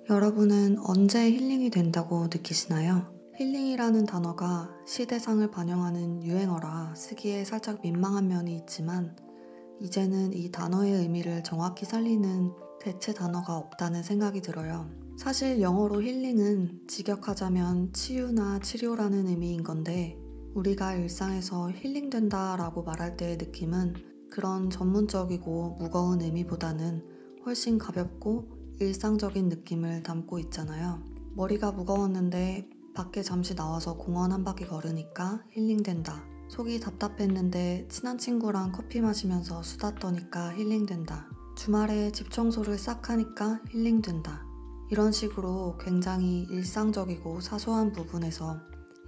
여러분은 언제 힐링이 된다고 느끼시나요? 힐링이라는 단어가 시대상을 반영하는 유행어라 쓰기에 살짝 민망한 면이 있지만 이제는 이 단어의 의미를 정확히 살리는 대체 단어가 없다는 생각이 들어요. 사실 영어로 힐링은 직역하자면 치유나 치료라는 의미인 건데 우리가 일상에서 힐링된다 라고 말할 때의 느낌은 그런 전문적이고 무거운 의미보다는 훨씬 가볍고 일상적인 느낌을 담고 있잖아요. 머리가 무거웠는데 밖에 잠시 나와서 공원 한 바퀴 걸으니까 힐링된다. 속이 답답했는데 친한 친구랑 커피 마시면서 수다 떠니까 힐링된다. 주말에 집 청소를 싹 하니까 힐링된다. 이런 식으로 굉장히 일상적이고 사소한 부분에서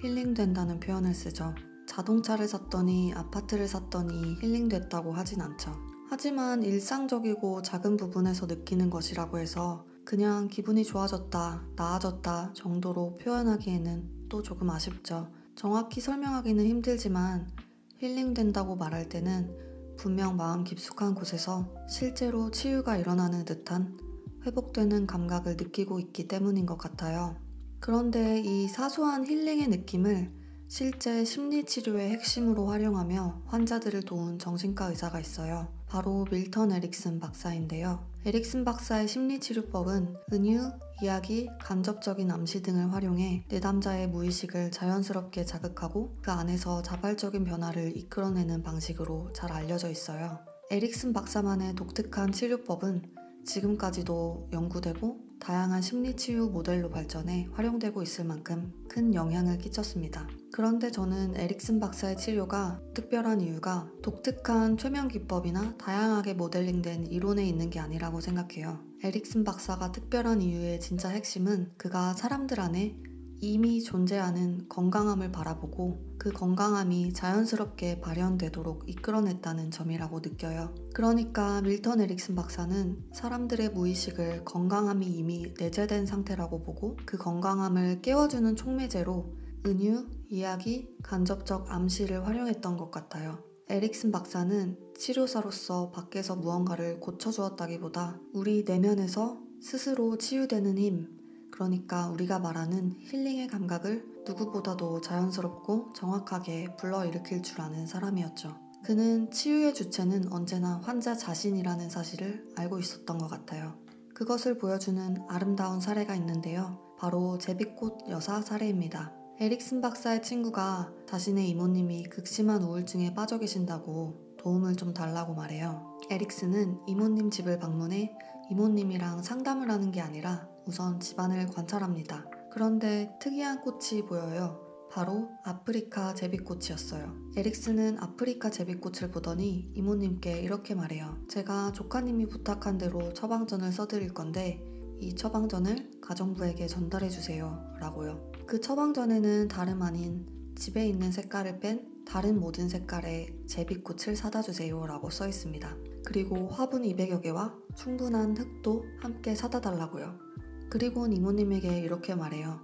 힐링된다는 표현을 쓰죠. 자동차를 샀더니 아파트를 샀더니 힐링됐다고 하진 않죠. 하지만 일상적이고 작은 부분에서 느끼는 것이라고 해서 그냥 기분이 좋아졌다, 나아졌다 정도로 표현하기에는 또 조금 아쉽죠. 정확히 설명하기는 힘들지만 힐링된다고 말할 때는 분명 마음 깊숙한 곳에서 실제로 치유가 일어나는 듯한 회복되는 감각을 느끼고 있기 때문인 것 같아요. 그런데 이 사소한 힐링의 느낌을 실제 심리치료의 핵심으로 활용하며 환자들을 도운 정신과 의사가 있어요. 바로 밀턴 에릭슨 박사인데요. 에릭슨 박사의 심리치료법은 은유, 이야기, 간접적인 암시 등을 활용해 내담자의 무의식을 자연스럽게 자극하고 그 안에서 자발적인 변화를 이끌어내는 방식으로 잘 알려져 있어요. 에릭슨 박사만의 독특한 치료법은 지금까지도 연구되고 다양한 심리치유 모델로 발전해 활용되고 있을 만큼 큰 영향을 끼쳤습니다. 그런데 저는 에릭슨 박사의 치료가 특별한 이유가 독특한 최면 기법이나 다양하게 모델링된 이론에 있는 게 아니라고 생각해요. 에릭슨 박사가 특별한 이유의 진짜 핵심은 그가 사람들 안에 이미 존재하는 건강함을 바라보고 그 건강함이 자연스럽게 발현되도록 이끌어냈다는 점이라고 느껴요. 그러니까 밀턴 에릭슨 박사는 사람들의 무의식을 건강함이 이미 내재된 상태라고 보고 그 건강함을 깨워주는 촉매제로 은유, 이야기, 간접적 암시를 활용했던 것 같아요. 에릭슨 박사는 치료사로서 밖에서 무언가를 고쳐주었다기보다 우리 내면에서 스스로 치유되는 힘, 그러니까 우리가 말하는 힐링의 감각을 누구보다도 자연스럽고 정확하게 불러일으킬 줄 아는 사람이었죠. 그는 치유의 주체는 언제나 환자 자신이라는 사실을 알고 있었던 것 같아요. 그것을 보여주는 아름다운 사례가 있는데요. 바로 제비꽃 여사 사례입니다. 에릭슨 박사의 친구가 자신의 이모님이 극심한 우울증에 빠져 계신다고 도움을 좀 달라고 말해요. 에릭슨은 이모님 집을 방문해 이모님이랑 상담을 하는 게 아니라 우선 집안을 관찰합니다. 그런데 특이한 꽃이 보여요. 바로 아프리카 제비꽃이었어요. 에릭슨은 아프리카 제비꽃을 보더니 이모님께 이렇게 말해요. 제가 조카님이 부탁한 대로 처방전을 써드릴 건데 이 처방전을 가정부에게 전달해주세요 라고요. 그 처방전에는 다름 아닌 집에 있는 색깔을 뺀 다른 모든 색깔의 제비꽃을 사다 주세요 라고 써 있습니다. 그리고 화분 200여 개와 충분한 흙도 함께 사다 달라고요. 그리고는 이모님에게 이렇게 말해요.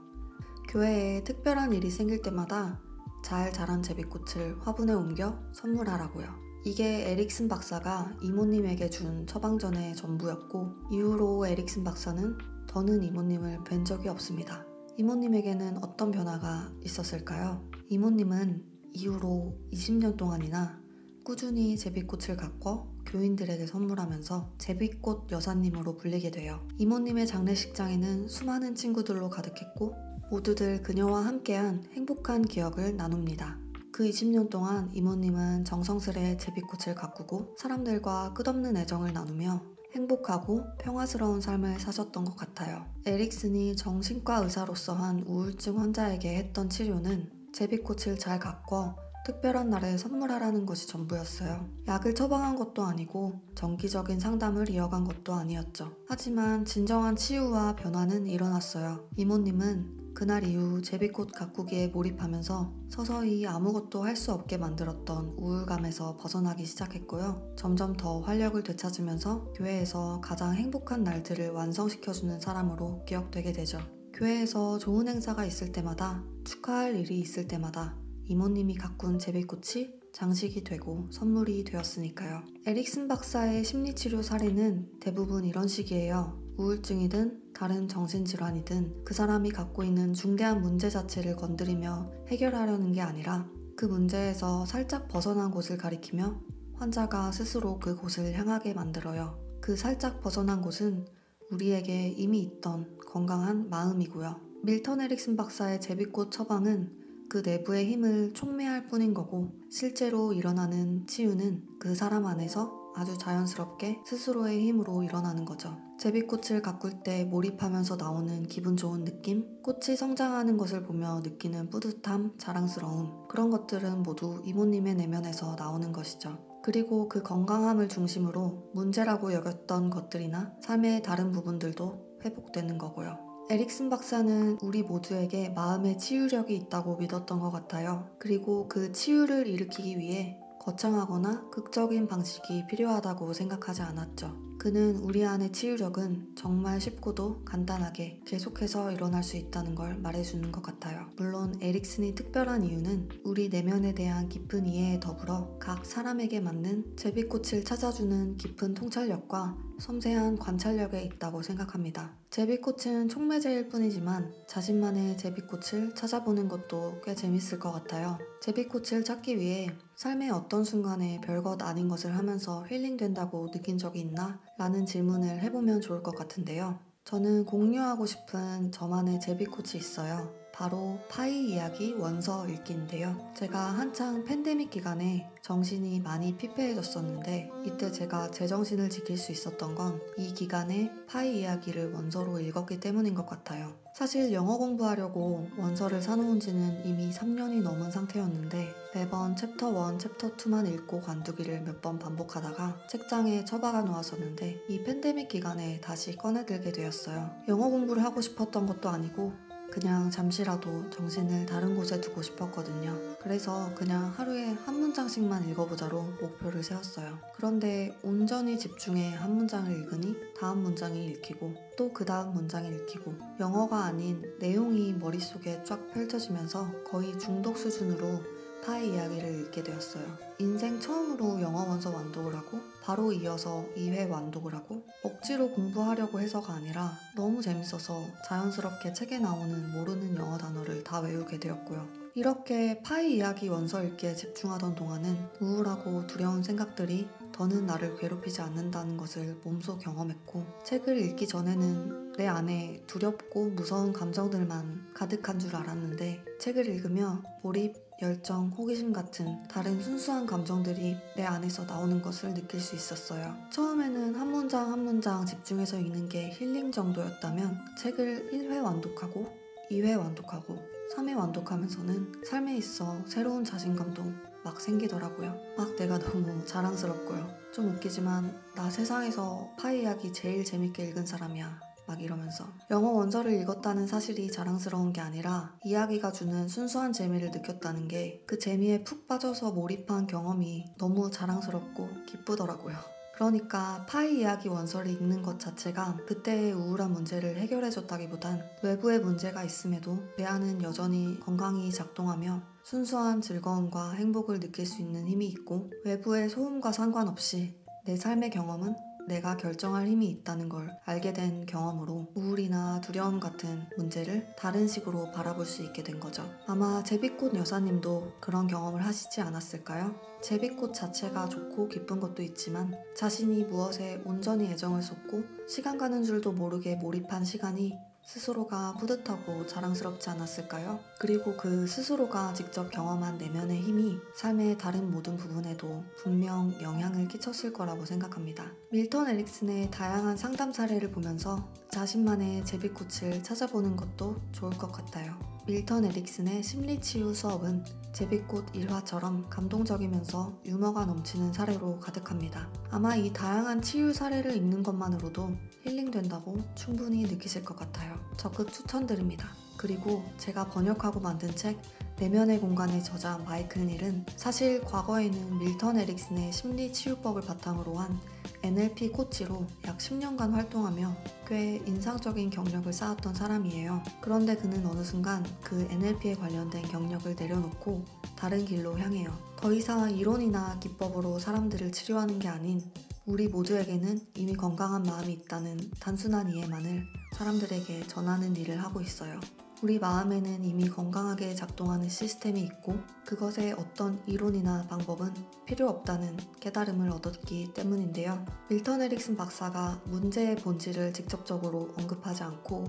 교회에 특별한 일이 생길 때마다 잘 자란 제비꽃을 화분에 옮겨 선물하라고요. 이게 에릭슨 박사가 이모님에게 준 처방전의 전부였고 이후로 에릭슨 박사는 더는 이모님을 뵌 적이 없습니다. 이모님에게는 어떤 변화가 있었을까요? 이모님은 이후로 20년 동안이나 꾸준히 제비꽃을 가꿔 교인들에게 선물하면서 제비꽃 여사님으로 불리게 돼요. 이모님의 장례식장에는 수많은 친구들로 가득했고 모두들 그녀와 함께한 행복한 기억을 나눕니다. 그 20년 동안 이모님은 정성스레 제비꽃을 가꾸고 사람들과 끝없는 애정을 나누며 행복하고 평화스러운 삶을 사셨던 것 같아요. 에릭슨이 정신과 의사로서 한 우울증 환자에게 했던 치료는 제비꽃을 잘 가꿔 특별한 날에 선물하라는 것이 전부였어요. 약을 처방한 것도 아니고 정기적인 상담을 이어간 것도 아니었죠. 하지만 진정한 치유와 변화는 일어났어요. 이모님은 그날 이후 제비꽃 가꾸기에 몰입하면서 서서히 아무것도 할 수 없게 만들었던 우울감에서 벗어나기 시작했고요. 점점 더 활력을 되찾으면서 교회에서 가장 행복한 날들을 완성시켜주는 사람으로 기억되게 되죠. 교회에서 좋은 행사가 있을 때마다, 축하할 일이 있을 때마다 이모님이 가꾼 제비꽃이 장식이 되고 선물이 되었으니까요. 에릭슨 박사의 심리치료 사례는 대부분 이런 식이에요. 우울증이든 다른 정신질환이든 그 사람이 갖고 있는 중대한 문제 자체를 건드리며 해결하려는 게 아니라 그 문제에서 살짝 벗어난 곳을 가리키며 환자가 스스로 그 곳을 향하게 만들어요. 그 살짝 벗어난 곳은 우리에게 이미 있던 건강한 마음이고요. 밀턴 에릭슨 박사의 제비꽃 처방은 그 내부의 힘을 촉매할 뿐인 거고, 실제로 일어나는 치유는 그 사람 안에서 아주 자연스럽게 스스로의 힘으로 일어나는 거죠. 제비꽃을 가꿀 때 몰입하면서 나오는 기분 좋은 느낌, 꽃이 성장하는 것을 보며 느끼는 뿌듯함, 자랑스러움, 그런 것들은 모두 이모님의 내면에서 나오는 것이죠. 그리고 그 건강함을 중심으로 문제라고 여겼던 것들이나 삶의 다른 부분들도 회복되는 거고요. 에릭슨 박사는 우리 모두에게 마음의 치유력이 있다고 믿었던 것 같아요. 그리고 그 치유를 일으키기 위해 거창하거나 극적인 방식이 필요하다고 생각하지 않았죠. 그는 우리 안의 치유력은 정말 쉽고도 간단하게 계속해서 일어날 수 있다는 걸 말해주는 것 같아요. 물론 에릭슨이 특별한 이유는 우리 내면에 대한 깊은 이해에 더불어 각 사람에게 맞는 제비꽃을 찾아주는 깊은 통찰력과 섬세한 관찰력에 있다고 생각합니다. 제비꽃은 촉매제일 뿐이지만 자신만의 제비꽃을 찾아보는 것도 꽤 재밌을 것 같아요. 제비꽃을 찾기 위해 삶의 어떤 순간에 별것 아닌 것을 하면서 힐링된다고 느낀 적이 있나? 라는 질문을 해보면 좋을 것 같은데요. 저는 공유하고 싶은 저만의 제비꽃이 있어요. 바로 파이 이야기 원서 읽기인데요. 제가 한창 팬데믹 기간에 정신이 많이 피폐해졌었는데 이때 제가 제정신을 지킬 수 있었던 건 이 기간에 파이 이야기를 원서로 읽었기 때문인 것 같아요. 사실 영어 공부하려고 원서를 사놓은 지는 이미 3년이 넘은 상태였는데 매번 챕터 1, 챕터 2만 읽고 관두기를 몇 번 반복하다가 책장에 처박아 놓았었는데 이 팬데믹 기간에 다시 꺼내들게 되었어요. 영어 공부를 하고 싶었던 것도 아니고 그냥 잠시라도 정신을 다른 곳에 두고 싶었거든요. 그래서 그냥 하루에 한 문장씩만 읽어보자로 목표를 세웠어요. 그런데 온전히 집중해 한 문장을 읽으니 다음 문장이 읽히고 또 그 다음 문장이 읽히고 영어가 아닌 내용이 머릿속에 쫙 펼쳐지면서 거의 중독 수준으로 파이 이야기를 읽게 되었어요. 인생 처음으로 영어 원서 완독을 하고 바로 이어서 2회 완독을 하고 억지로 공부하려고 해서가 아니라 너무 재밌어서 자연스럽게 책에 나오는 모르는 영어 단어를 다 외우게 되었고요. 이렇게 파이 이야기 원서 읽기에 집중하던 동안은 우울하고 두려운 생각들이 더는 나를 괴롭히지 않는다는 것을 몸소 경험했고 책을 읽기 전에는 내 안에 두렵고 무서운 감정들만 가득한 줄 알았는데 책을 읽으며 몰입, 열정, 호기심 같은 다른 순수한 감정들이 내 안에서 나오는 것을 느낄 수 있었어요. 처음에는 한 문장 한 문장 집중해서 읽는 게 힐링 정도였다면 책을 1회 완독하고 2회 완독하고 3회 완독하면서는 삶에 있어 새로운 자신감도 막 생기더라고요. 막 내가 너무 자랑스럽고요. 좀 웃기지만 나 세상에서 파이 이야기 제일 재밌게 읽은 사람이야. 막 이러면서 영어 원서를 읽었다는 사실이 자랑스러운 게 아니라 이야기가 주는 순수한 재미를 느꼈다는 게 그 재미에 푹 빠져서 몰입한 경험이 너무 자랑스럽고 기쁘더라고요. 그러니까 파이 이야기 원서를 읽는 것 자체가 그때의 우울한 문제를 해결해줬다기보단 외부의 문제가 있음에도 내 안은 여전히 건강히 작동하며 순수한 즐거움과 행복을 느낄 수 있는 힘이 있고 외부의 소음과 상관없이 내 삶의 경험은 내가 결정할 힘이 있다는 걸 알게 된 경험으로 우울이나 두려움 같은 문제를 다른 식으로 바라볼 수 있게 된 거죠. 아마 제비꽃 여사님도 그런 경험을 하시지 않았을까요? 제비꽃 자체가 좋고 기쁜 것도 있지만 자신이 무엇에 온전히 애정을 쏟고 시간 가는 줄도 모르게 몰입한 시간이 스스로가 뿌듯하고 자랑스럽지 않았을까요? 그리고 그 스스로가 직접 경험한 내면의 힘이 삶의 다른 모든 부분에도 분명 영향을 끼쳤을 거라고 생각합니다. 밀턴 에릭슨의 다양한 상담 사례를 보면서 자신만의 제비꽃을 찾아보는 것도 좋을 것 같아요. 밀턴 에릭슨의 심리치유 수업은 제비꽃 일화처럼 감동적이면서 유머가 넘치는 사례로 가득합니다. 아마 이 다양한 치유 사례를 읽는 것만으로도 힐링된다고 충분히 느끼실 것 같아요. 적극 추천드립니다. 그리고 제가 번역하고 만든 책 내면의 공간의 저자 마이클 닐은 사실 과거에는 밀턴 에릭슨의 심리치유법을 바탕으로 한 NLP 코치로 약 10년간 활동하며 꽤 인상적인 경력을 쌓았던 사람이에요. 그런데 그는 어느 순간 그 NLP에 관련된 경력을 내려놓고 다른 길로 향해요. 더 이상 이론이나 기법으로 사람들을 치료하는 게 아닌 우리 모두에게는 이미 건강한 마음이 있다는 단순한 이해만을 사람들에게 전하는 일을 하고 있어요. 우리 마음에는 이미 건강하게 작동하는 시스템이 있고 그것의 어떤 이론이나 방법은 필요 없다는 깨달음을 얻었기 때문인데요. 밀턴 에릭슨 박사가 문제의 본질을 직접적으로 언급하지 않고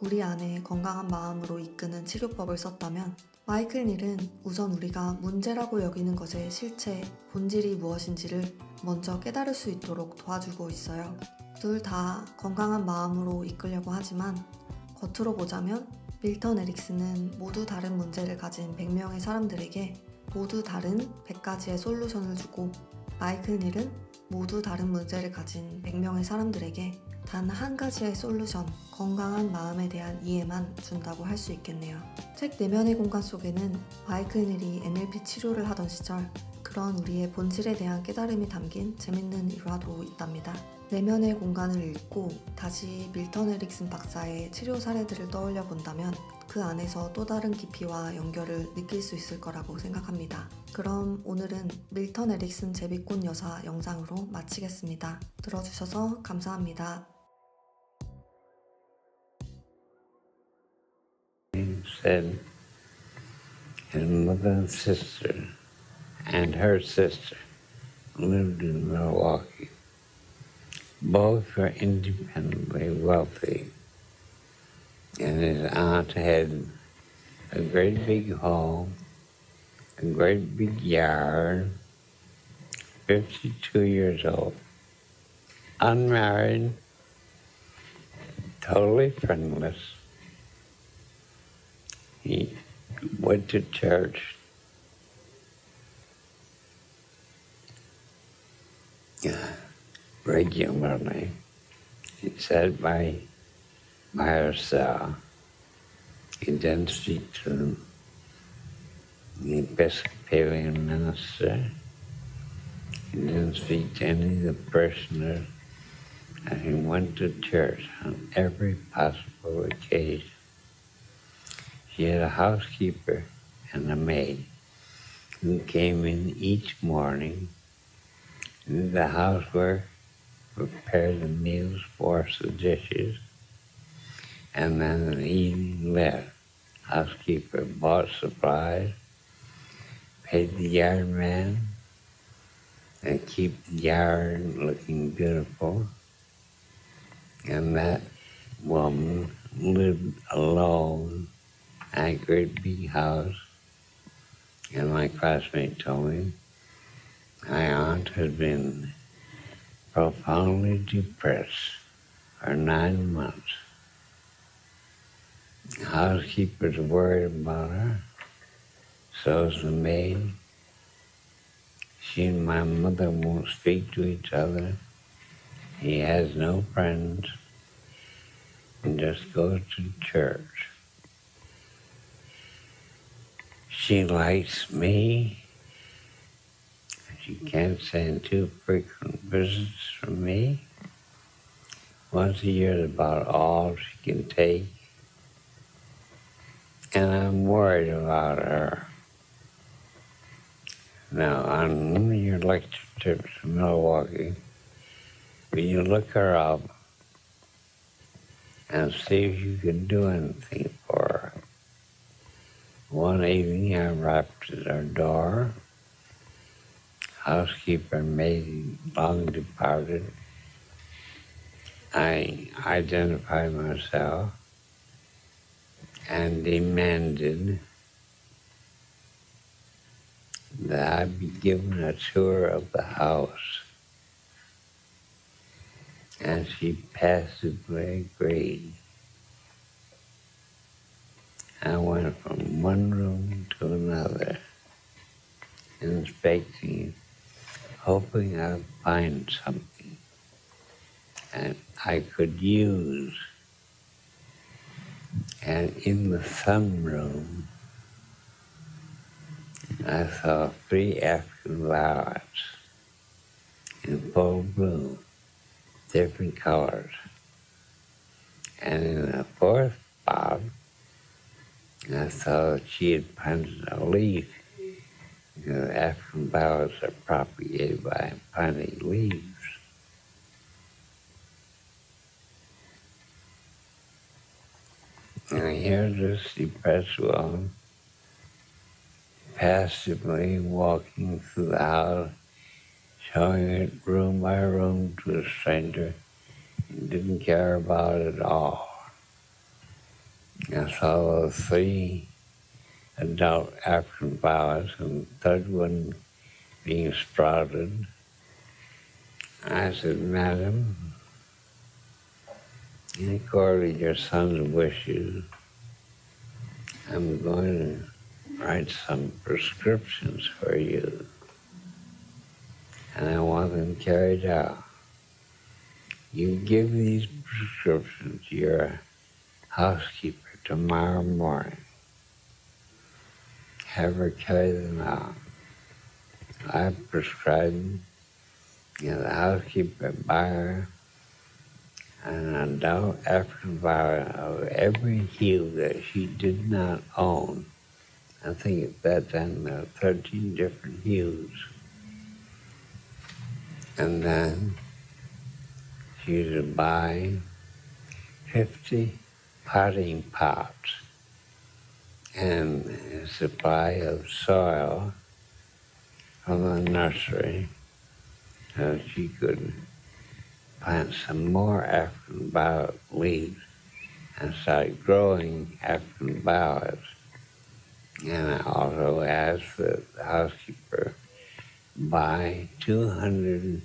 우리 안에 건강한 마음으로 이끄는 치료법을 썼다면 마이클 닐은 우선 우리가 문제라고 여기는 것의 실체, 본질이 무엇인지를 먼저 깨달을 수 있도록 도와주고 있어요. 둘 다 건강한 마음으로 이끌려고 하지만 겉으로 보자면 밀턴 에릭슨은 모두 다른 문제를 가진 100명의 사람들에게 모두 다른 100가지의 솔루션을 주고 마이클 닐은 모두 다른 문제를 가진 100명의 사람들에게 단 한 가지의 솔루션, 건강한 마음에 대한 이해만 준다고 할 수 있겠네요. 책 내면의 공간 속에는 마이클 닐이 NLP 치료를 하던 시절 그런 우리의 본질에 대한 깨달음이 담긴 재밌는 일화도 있답니다. 내면의 공간을 읽고 다시 밀턴 에릭슨 박사의 치료 사례들을 떠올려 본다면 그 안에서 또 다른 깊이와 연결을 느낄 수 있을 거라고 생각합니다. 그럼 오늘은 밀턴 에릭슨 제비꽃 여사 영상으로 마치겠습니다. 들어주셔서 감사합니다. Said his mother and sister and her sister lived in Milwaukee. Both were independently wealthy, and his aunt had a great big home, a great big yard, 52 years old, unmarried, totally friendless. He went to church regularly. She sat by herself. He didn't speak to the Episcopalian minister. He didn't speak to any of the parishioners. And he went to church on every possible occasion. She had a housekeeper and a maid who came in each morning, did the housework, prepared the meals, washed the dishes, and then in the evening left. Housekeeper bought supplies, paid the yard man, and keep the yard looking beautiful. And that woman lived alone in a great big house. And my classmate told me my aunt had been profoundly depressed for 9 months. The housekeeper's worried about her, so is the maid. She and my mother won't speak to each other. He has no friends and just goes to church. She likes me. She can't stand too frequent visits from me. Once a year is about all she can take. And I'm worried about her. Now, on one of your lecture trips to Milwaukee, will you look her up and see if you can do anything for her? One evening I rapped at her door. Housekeeper and maid long departed. I identified myself and demanded that I be given a tour of the house. And she passively agreed. I went from one room to another, inspecting, hoping I'd find something and I could use. And in the sunroom, I saw 3 African violets in full bloom, different colors. And in the 4th spot, I saw that she had planted a leaf. You know, African violets are propagated by planting leaves. address depressed woman, passively walking through the house, showing it room by room to a stranger. He didn't care about it at all. I saw those 3 adult African flowers and the third one being sprouted. I said, Madam, in accord with your son's wishes, I'm going to write some prescriptions for you, and I want them carried out. You give these prescriptions to your housekeeper tomorrow morning. Have her carry them out. I prescribed them. The housekeeper buy her an adult African flower of every hue that she did not own. I think at that time there were 13 different hues. And then she would buy 50 potting pots and a supply of soil from the nursery so she could plant some more African violet leaves and start growing African violets. And I also asked the housekeeper buy 200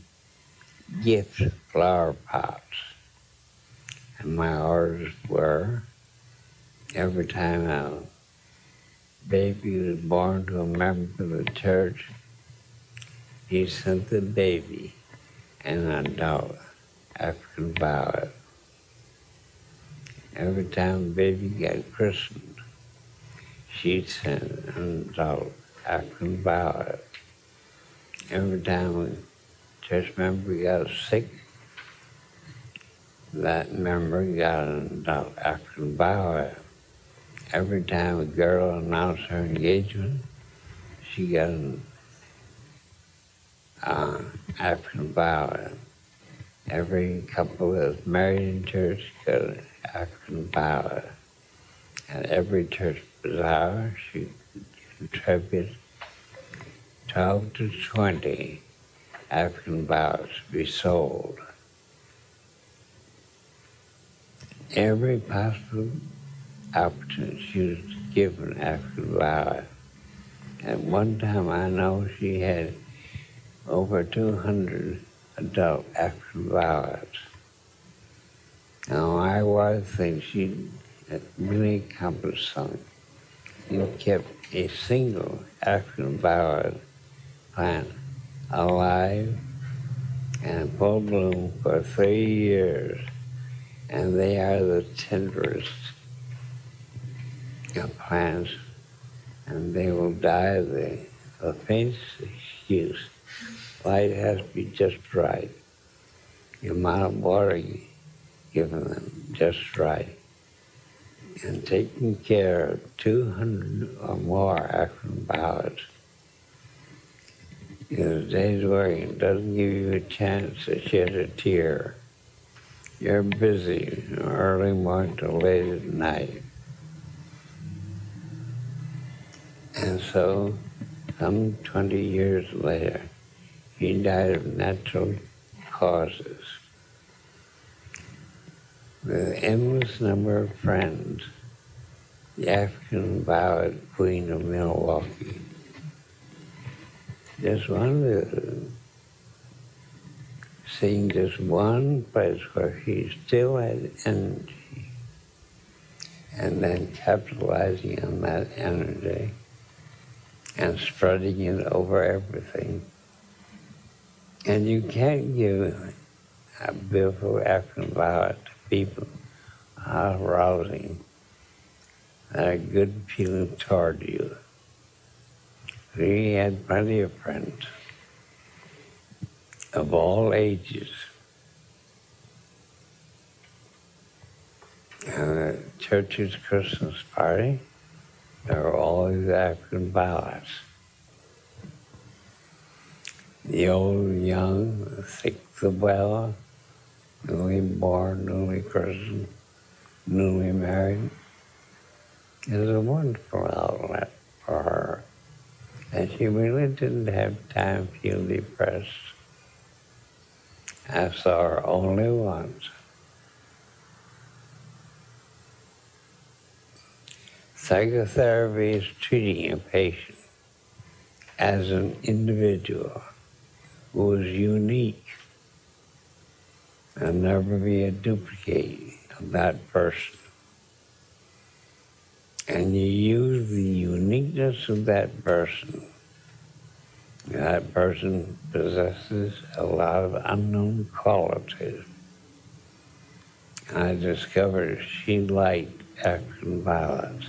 gift flower pots. And my orders were, every time a baby was born to a member of the church, he sent the baby an adult African violet. Every time a baby got christened, she sent an adult African violet. Every time a church member got sick, that member got an adult African violet. Every time a girl announced her engagement, she got an African violet. Every couple that was married in church got an African violet. At every church bazaar, she contributed 12 to 20 African violets to be sold. Every possible opportunity she was given African violet. At one time, I know she had over 200 adult African violets. Now, I was thinking she had really accomplished something. You kept a single African violet plant alive and full bloom for 3 years, and they are the tenderest of plants, and they will die of the faintest excuse. Light has to be just right. The amount of water given them just right. And taking care of 200 or more African violets in a day's work, it doesn't give you a chance to shed a tear. You're busy from early morning till late at night. And so, some 20 years later, he died of natural causes. With an endless number of friends, the African violet queen of Milwaukee just wanted to seeing just one place where he still had energy, and then capitalizing on that energy and spreading it over everything. And you can't give a beautiful African violet to people arousing a good feeling toward you. He had plenty of friends of all ages. And at church's Christmas party, there were always African violets. The old and young, the sick, the well, newly born, newly christened, newly married, is a wonderful outlet for her. And she really didn't have time to feel depressed. I saw her only once. Psychotherapy is treating a patient as an individual who is unique and never be a duplicate of that person. And you use the uniqueness of that person. That person possesses a lot of unknown qualities. I discovered she liked action violence.